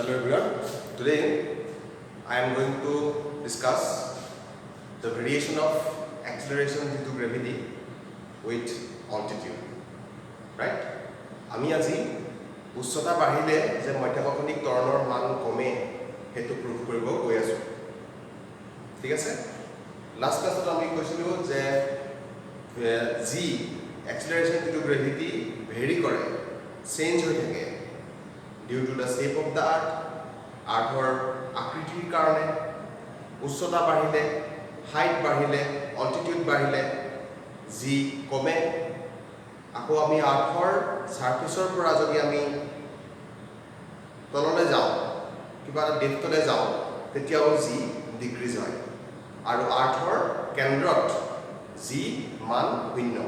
Hello everyone. Today I am going to discuss the variation of acceleration due to gravity with altitude. Right? আমি আজি উচ্চতা বাঢ়িলে যে মধ্যাকৰ্ষণিক ত্বৰণৰ মান কমে হেতু প্ৰুভ কৰিব গৈ আছো। ঠিক আছে? লাষ্ট ক্লাছত আমি কৈছিলো যে g acceleration due to gravity vary কৰে, change হৈ থাকে due to the shape of the earth, earthৰ আকৃতিৰ কাৰণে উচ্চতা বাঢ়িলে, height বাঢ়িলে, altitude বাঢ়িলে g কমে। আকৌ আমি আৰ্থৰ সাৰফেসৰ পৰা যদি আমি তললৈ যাওঁ, কিবা এটা ডেপ্থলৈ যাওঁ, তেতিয়াও g ডিক্ৰিজ হয় আৰু আৰ্থৰ কেন্দ্ৰত g মান 0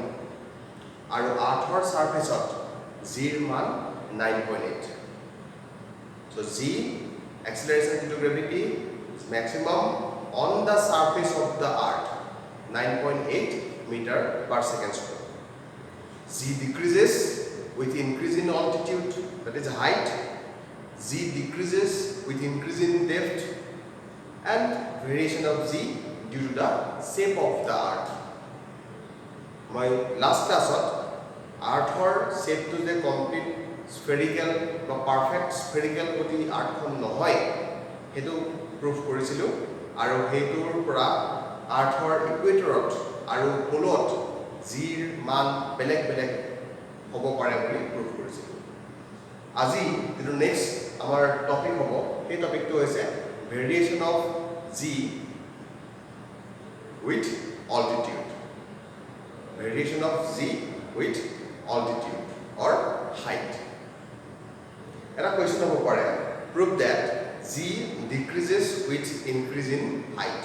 আৰু আৰ্থৰ সাৰফেসত g ৰ মান 9.8। So g acceleration due to gravity is maximum on the surface of the earth 9.8 meter per second square. G decreases with increase in altitude, that is height. G decreases with increase in depth and variation of g due to the shape of the earth. My last class earthor shape to the complete spherical বা perfect spherical গতি আৰ্থখন নহয় হেতু proof কৰিছিলো আৰু হেতুৰ পৰা আৰ্থৰ ইকুৱেটৰত আৰু পোলত zero মান বেলেগ বেলেগ হ'ব পাৰে বুলি প্ৰুফ কৰিছিলো। আজি যেটো নেক্সট আমাৰ টপিক হ'ব, এই টপিকটো হৈছে variation of G with altitude. Variation of g with altitude or height. And a question of prove that g decreases with increase in height.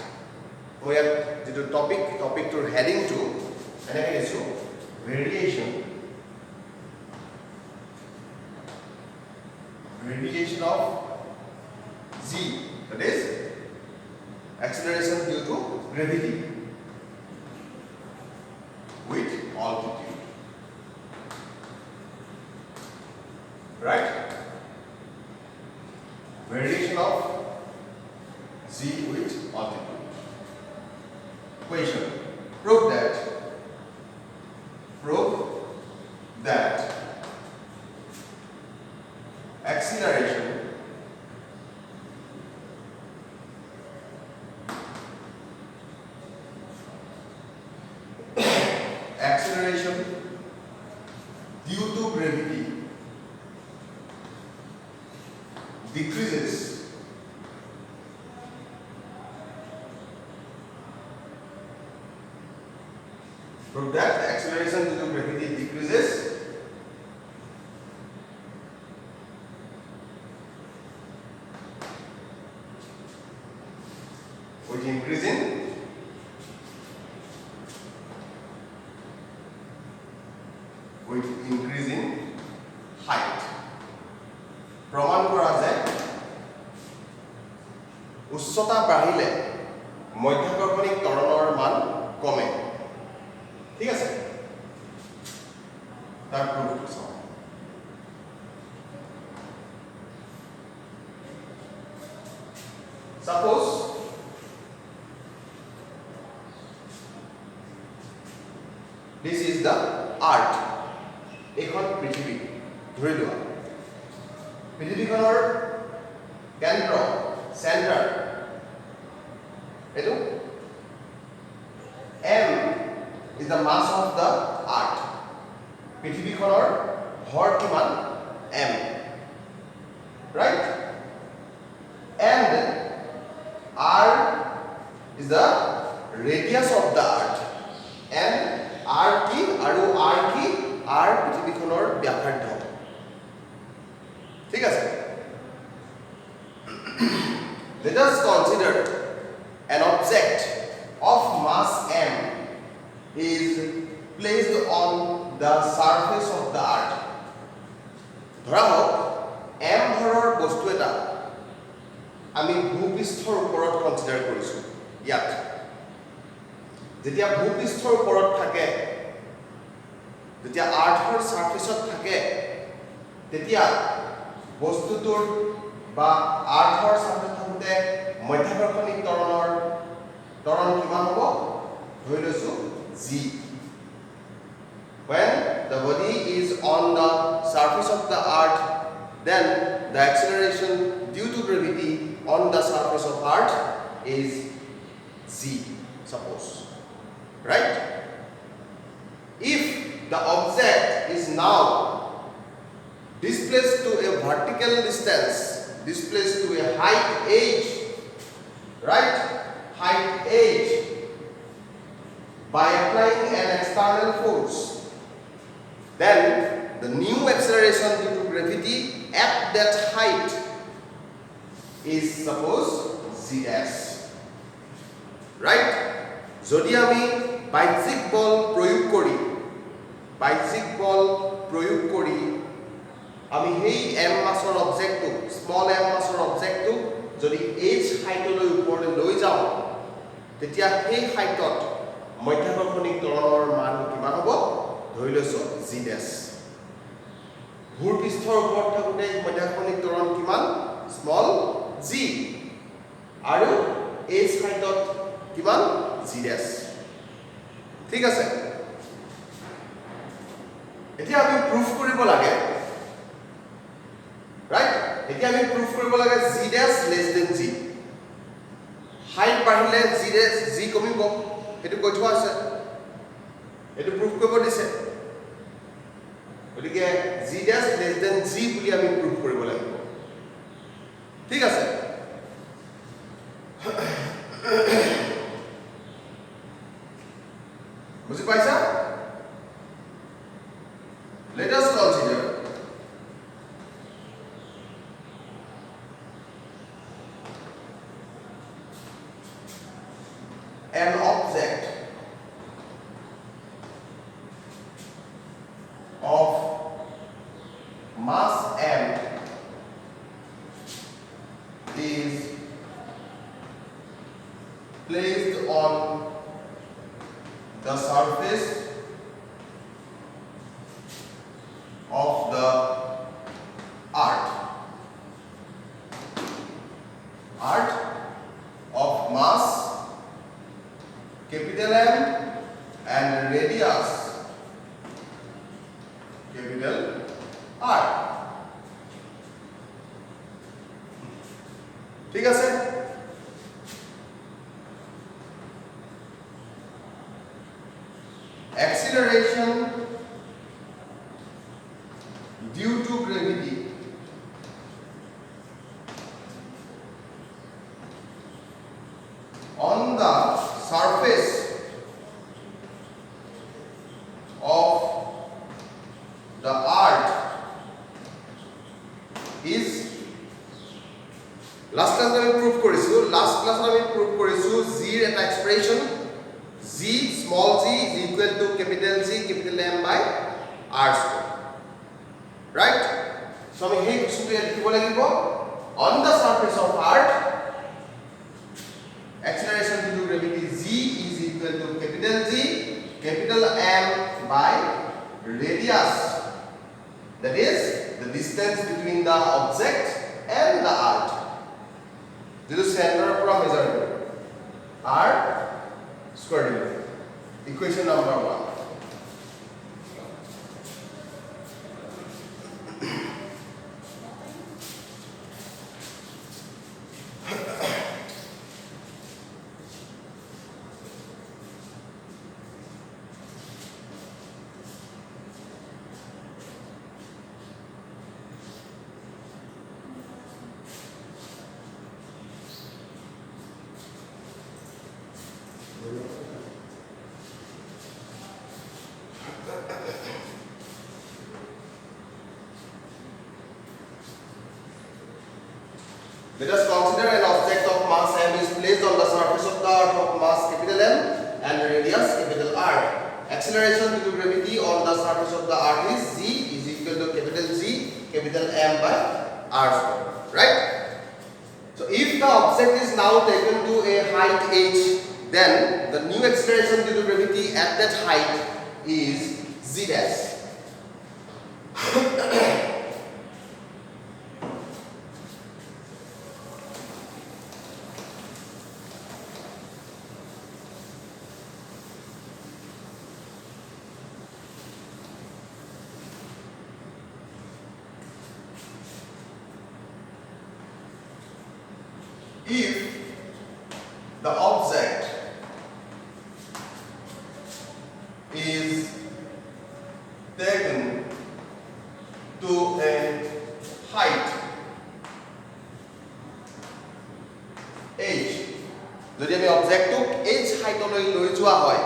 We have the topic to heading to and issue variation of g, that is acceleration due to gravity with altitude. Right? Variation of g with altitude. Question. Prove that acceleration due to gravity decreases prove that acceleration due to gravity decreases with increase in height. প্রমাণ করা যায় উচ্চতা বাঢ়িলে মধ্যাকৰ্ষণিক ত্বৰণৰ মান কমে। ঠিক আছে? তাৰ প্ৰুফ চাওঁ। Suppose this is the earth. এখন পৃথিৱী ধৰি লোৱা। পৃথিৱীখনৰ কেন্দ্ৰ চেণ্টাৰ এটো m is the mass of the earth. পৃথিৱীখনৰ ভৰ কিমান m, right? And r is the radius of the earth. and r কি আৰু r কি r পৃথিৱীখনৰ ব্যাসাৰ্ধ। ঠিক আছে? Let us consider an object of mass m is placed on the surface of the earth. ধৰা হওক m ভৰৰ বস্তু এটা আমি ভূপৃষ্ঠৰ ওপৰত কনসিডাৰ কৰিছো। ইয়াত যেতিয়া ভূপৃষ্ঠৰ ওপৰত থাকে, যেতিয়া আৰ্থৰ সাৰফেসত থাকে, তেতিয়া বস্তুটোৰ বা আৰ্থৰ সাৰফেস থাকোতে মধ্যাকৰ্ষণিক ত্বৰণ কিমান হ'ব ধৰি লৈছো g when the body is on the surface of the earth then the acceleration due to gravity on the surface of earth is g suppose right if the object is now displaced to a vertical distance displaced to a height h right height h by applying an external force then the new acceleration due to gravity at that height is suppose g dash right যদি আমি বাহ্যিক বল প্রয়োগ করি আমি সেই m মাসৰ অবজেক্টটো small m মাসৰ অবজেক্টটো যদি h হাইটলৈ ওপৰলৈ লৈ যাওঁ তেতিয়া সেই হাইটত মধ্যাকৰ্ষণিক ত্বৰণৰ মান কিমান হ'ব ধৰি লৈছো g dash ভূৰ পৃষ্ঠৰ ওপৰত থাকোতে মধ্যাকৰ্ষণিক ত্বৰণ কিমান স্মল g আৰু h হাইটত কিমান g dash ঠিক আছে এতিয়া আমি প্রুফ কৰিব লাগে রাইট এতিয়া আমি প্রুফ কৰিব লাগে g dash less than g height বাঢ়িলে g কমিব এটো কৈ থোৱা আছে এটো প্রুফ কৰিব দিছে গতিকে g dash less than g বুলি আমি প্রুফ কৰিব লাগিব ঠিক আছে বুজি পাইছা let us consider an object of mass m is placed on the surface of the earth of mass capital M and radius capital R ঠিক আছে acceleration due to gravity on the surface of the earth is last class আমি proof কৰিছো g এর একটা expression g small g is equal to capital G capital M by r square right so আমি এই কোশ্চেনটো লিখিব লাগিব on the surface of earth acceleration due to gravity g is equal to capital G capital M by radius that is the distance between the object and the earth this is center from measure r square divided equation number 1 Let us consider an object of mass m is placed on the surface of the earth of mass capital M and radius capital R. Acceleration due to gravity on the surface of the earth is g is equal to capital G capital M by r square. Right? So if the object is now taken to a height h, then the new acceleration due to gravity at that height is z dash. if the object is taken to a height h, যদি আমি অবজেক্টক h হাইটলৈ লৈ যোৱা হয়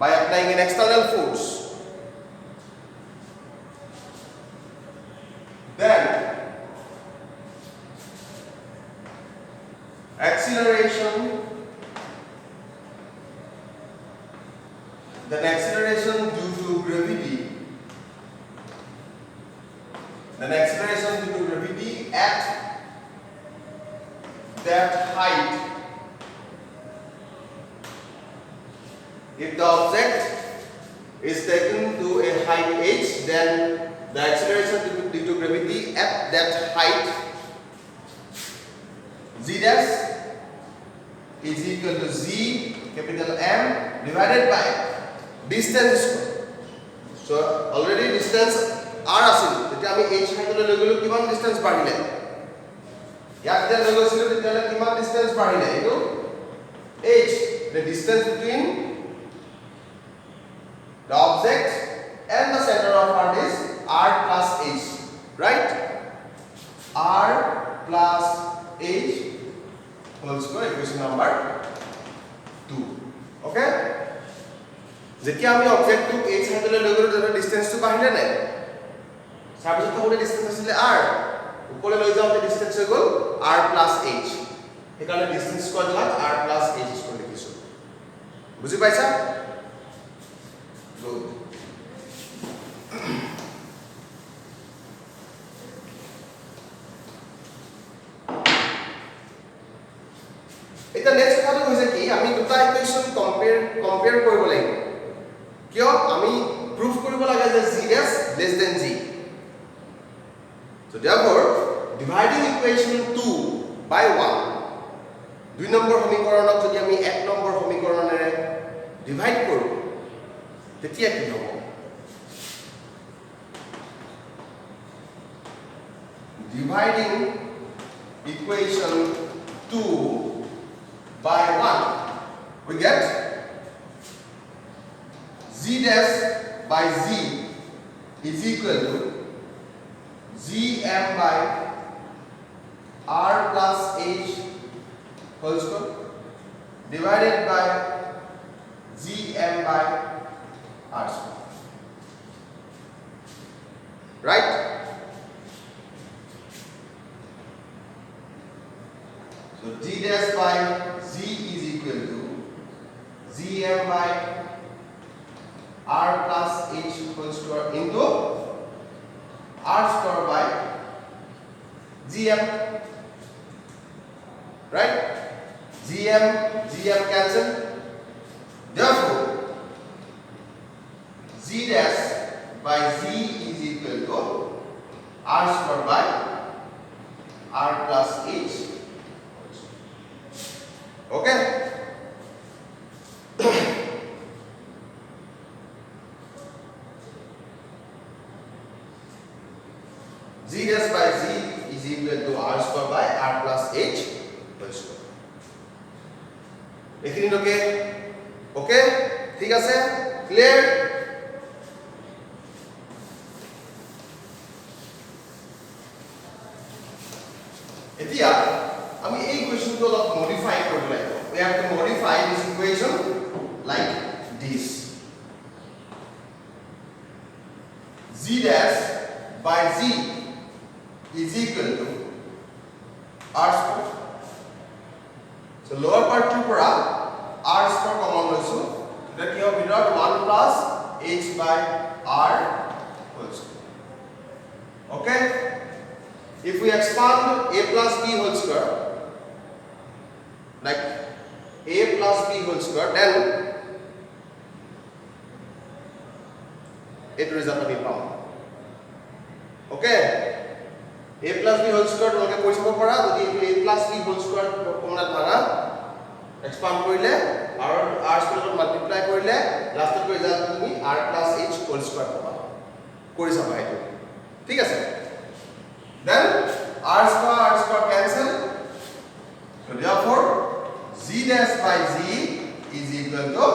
by applying an external force, then acceleration due to gravity at that height, if the object is taken to a height h, then the acceleration due to gravity at that height z dash is equal to z capital M divided by distance square. So already distance r আছিল, তেতিয়া আমি h হাইটলৈ লৈ গলো কিমান distance বাঢ়িলে, ইয়াত যে লৈ গৈছিলো তেতিয়ালে কিমান ডিসটেন্স বাঢ়িলে, এইটো h, the distance between the object and the center of earth is r plus h, right? R plus h whole square, equation number 2. Okay? যেতিয়া আমি অবজেক্টটো h হাইটলৈ লৈ গলো তেতিয়া ডিসটেন্সটো বাঢ়িলে নাই, সার্ভিসত থাকোতে ডিসটেন্স আছিলে r, উপরে লৈ যাওতে ডিসটেন্স হৈ গল r plus h, সেইকাৰণে ডিসটেন্স স্কয়ার জনাত r plus h স্কয়ার লিখিছো। বুজি পাইছা? গুড। এটা নেক্সট কথাটো হৈছে কি, আমি দুটা ইকুয়েশন কম্পেয়াৰ কৰিব লাগিব। কিয়? আমি প্রুফ কৰিব লাগে যে z dash less than g. So therefore, dividing equation 2 by 1, 2 number সমীকৰণক যদি আমি 1 নম্বৰ সমীকৰণেৰে ডিভাইড কৰো তেতিয়া কি হ'ব? Dividing equation 2 by 1, we get z dash by z is equal to gm by r plus h whole square divided by gm by r square, right? So g dash by z is equal to gm by r plus h whole square into r square by gm, right? gm cancel, therefore z dash by z is equal to r square by r plus h. Okay? z dash by z is equal to r square by r plus h whole square. এখিনিলৈকে ওকে? ঠিক আছে? Clear? এতিয়া আমি এই ইকুয়েশনটো অলপ modify কৰিব লাগিব। We have to modify this equation like this. z dash by z is equal to r square. So lower part to পৰা r square common লৈছো, এটা কি হ'ব ভিতৰত 1 plus h by r whole square. Okay? If we expand a plus b whole square, like a plus b whole square, then it result আমি পাম। Okay? a plus b whole square তোমাকে কৈ চাব পাৰা, যদি a plus b whole square কমনাত ভাঙা expand কৰিলে r square লগত multiply কৰিলে লাষ্টত ৰিজাল্ট তুমি r plus h whole square পাবা। কৰি চাবা এইটো। ঠিক আছে? Then r square cancel, So therefore z dash by z is equal to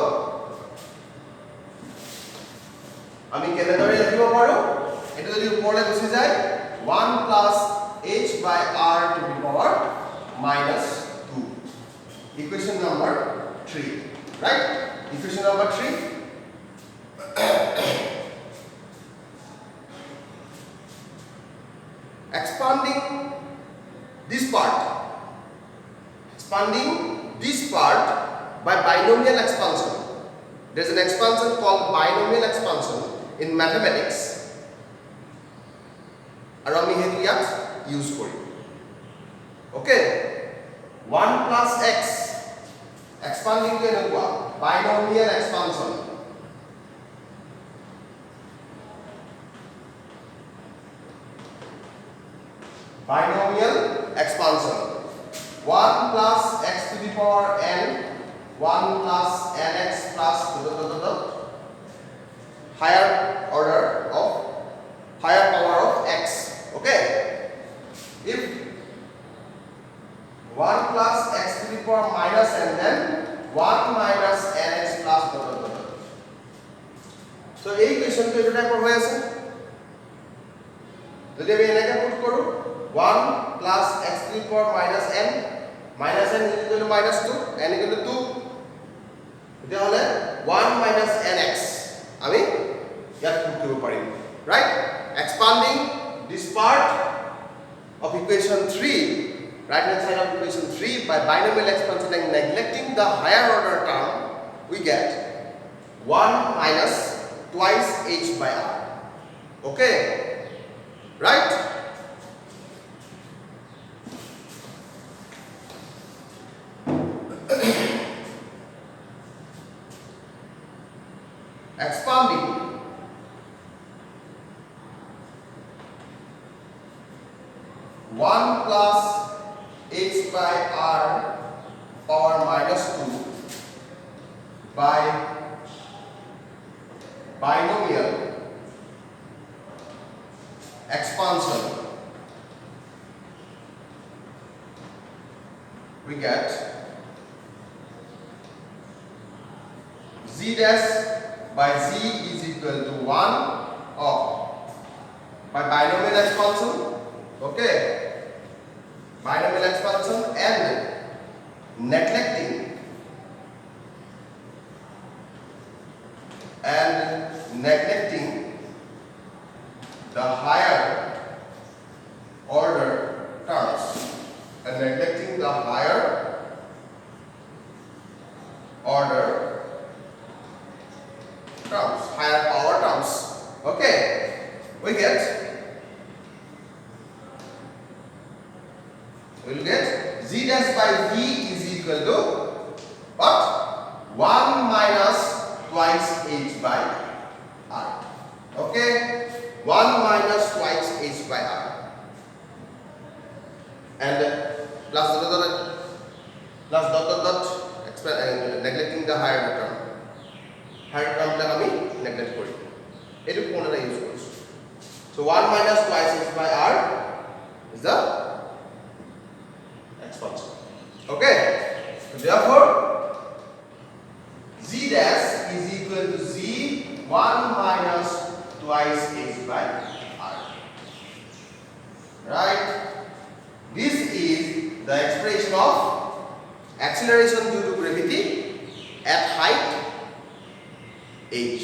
আমি কেনেদৰে লিখিব পাৰো এটা যদি ওপৰলৈ গুচি যায় 1 plus h by r to the power minus 2 equation number 3 right equation number 3 expanding this part by binomial expansion. There is an expansion called binomial expansion in mathematics. And we have use for it. Okay, 1 plus x expanding to binomial expansion. Binomial expansion. 1 plus x to the power n, 1 plus nx plus higher power of x. Okay. If 1 plus x to the power minus n, then 1 minus nx plus So এই কোৱেশ্যনটো এটা টাইপৰ হৈ আছে যদি আমি এনেকৈ put কৰো 1 plus x to the power minus n is equal to minus 2 n equal to 2 এতিয়া হলে 1 minus nx আমি ইয়াত পুট কৰিব পাৰিম right expanding this part of equation 3 right hand side of equation 3 by binomial expansion and neglecting the higher order term we get 1 minus twice h by r okay right expanding 1 plus h by r power minus 2 by binomial expansion we get z dash by z is equal to 1 of by binomial expansion okay binomial expansion and neglecting the higher order terms and neglecting the higher order terms, higher power terms. Okay, we'll get z dash by z is equal to what? 1 minus twice h by r. Okay, 1 minus twice h by r and plus neglecting the higher term. Higher term বিলাক আমি neglect করি এটু কোনটা use কৰিছো so 1 minus twice h by r is the expansion okay so therefore z dash is equal to z 1 minus twice h by r right this is the expression of acceleration due to gravity at height h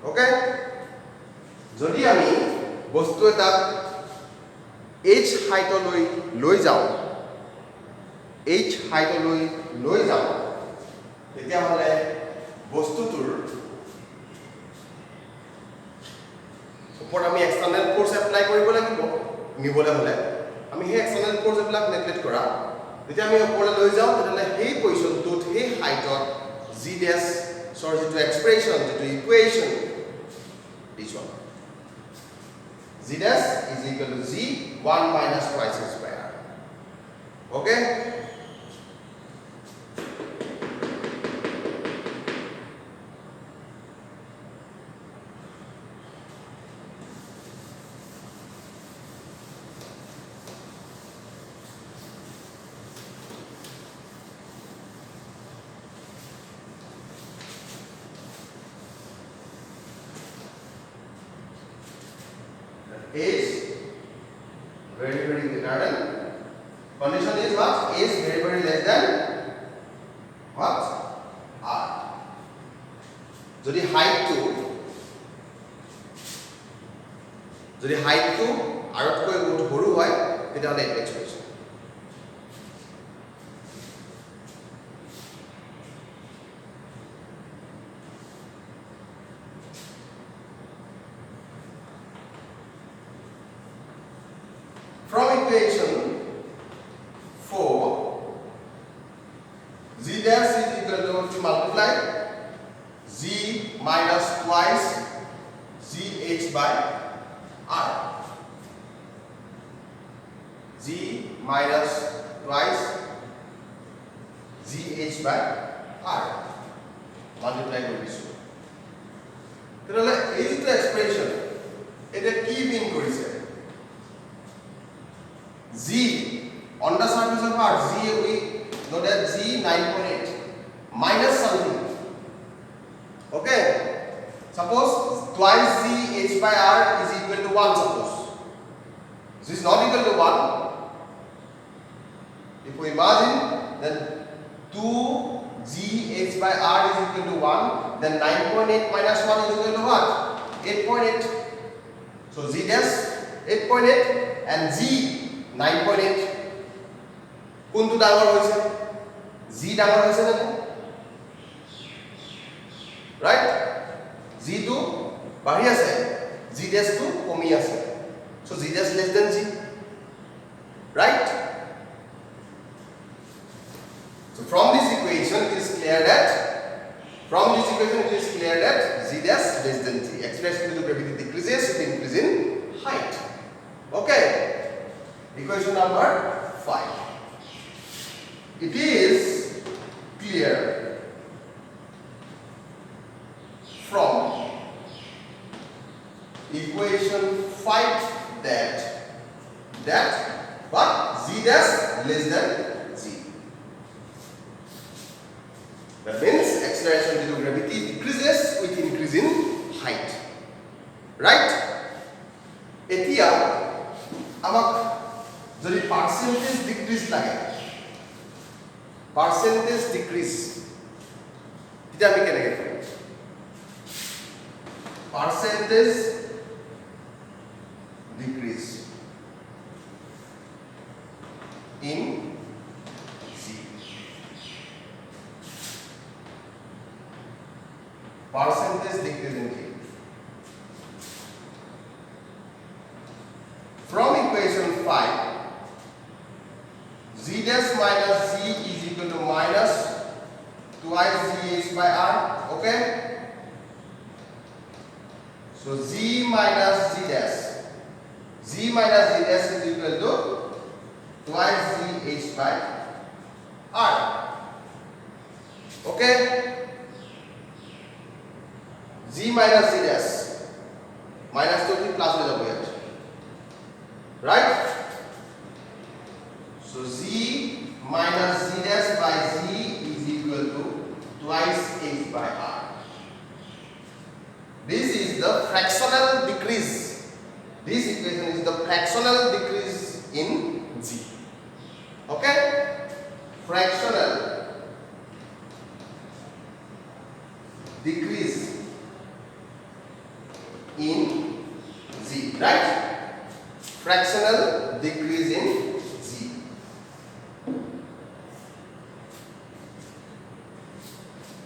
okay যদি আমি বস্তু এটা h height লৈ যাও তেতিয়া হলে বস্তুটোৰ ওপৰত আমি এক্সটাৰ্নাল ফোৰ্স এপ্লাই কৰিব লাগিব নিবলে হলে আমি সেই এক্সটাৰ্নাল ফোৰ্স বিলাক নেগলেক্ট কৰা যেতিয়া আমি ওপৰলৈ লৈ যাও তেতিয়ালে সেই পজিশনটোত সেই হাইটত z dash sorry to expression to equation this one z dash is equal to z 1 minus twice h by r okay is very greater than, condition is what? A is very less than what? R. যদি হাইটটো আৰতকৈ বহুত সৰু হয় তেতিয়াহ'লে এইটো expression. From equation 4, z dash is equal to multiply z minus twice gh by r. Z minus twice gh by r multiply কৰিছো। তেতিয়াহ'লে এই যে এক্সপ্ৰেছন এটা কি মিন কৰিছে? Z on the surface of R, Z we know that Z 9.8 minus something. Okay, suppose twice Z h by R is equal to 1. Suppose this is not equal to 1. If we imagine then 2 Z h by R is equal to 1, then 9.8 minus 1 is equal to what? 8.8. So Z dash 8.8 and Z 9.8 কোনটো ডাঙৰ হৈছে? Z ডাঙৰ হৈছে না? Right, Z টো বাঢ়ি আছে, Z dash টো কমি আছে। So Z dash less than Z, right? So from this equation it is clear that Z dash less than Z. Expression due to gravity decreases with increase in height. Okay. Equation number 5. It is clear from equation 5 that but z dash less than z. That means acceleration due to gravity decreases with increase in height. Right? এতিয়া আমাক যদি percentage decrease লাগে, percentage decrease এটা আমি কেনেকৈ কৰিম? Percentage decrease in Z, percentage decrease in Z from equation 5, z dash minus z is equal to minus twice gh by r. Okay, so z minus z dash is equal to twice gh by r. Okay, z minus z dash minus to plus ho jabe, right? So z minus z dash by z is equal to twice h by r. This is the fractional decrease. This equation is the fractional decrease in Z. Okay? Fractional decrease in Z, right? Fractional decrease in Z.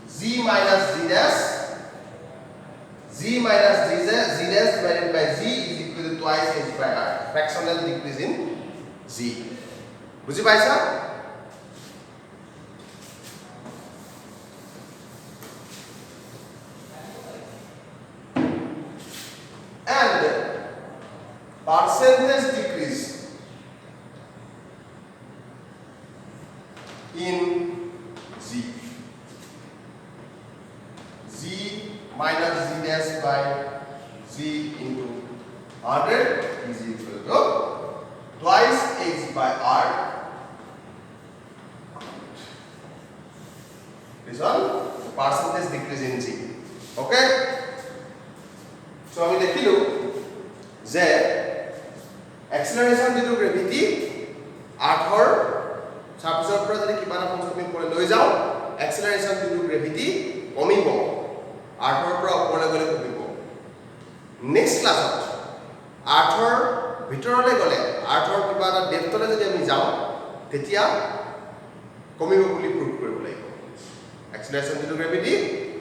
Z minus Z dash divided by Z is equal to twice h by r. Fractional decrease in Z. বুঝি পাইছা? And percentage decrease in Z. Z minus Z dash by Z into 100 is equal to twice h by r. This one percentage decrease in Z. Okay? So আমি দেখিলো যে এক্সেলাৰেশ্যন যিটো gravity আৰ্থৰ সাৰফেসৰ পৰা যদি কিবা এটা বস্তু ওপৰলৈ লৈ যাওঁ এক্সেলাৰেশ্যন যিটো গ্ৰেভিটি কমিব আৰ্থৰ পৰা ওপৰলৈ গ'লে কমিব নেক্সট ক্লাছত আৰ্থৰ ভিতৰলৈ গ'লে আৰ্থৰ কিবা এটা ডেপথলৈ যদি আমি যাওঁ তেতিয়া কমিব বুলি প্ৰুভ কৰিব লাগিব acceleration due to gravity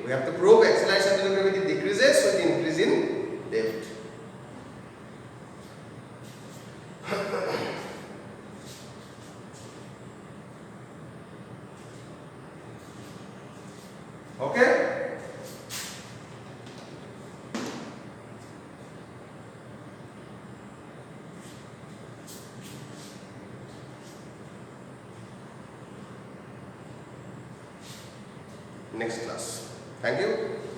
we have to prove acceleration due to gravity decreases with increase in depth okay next class thank you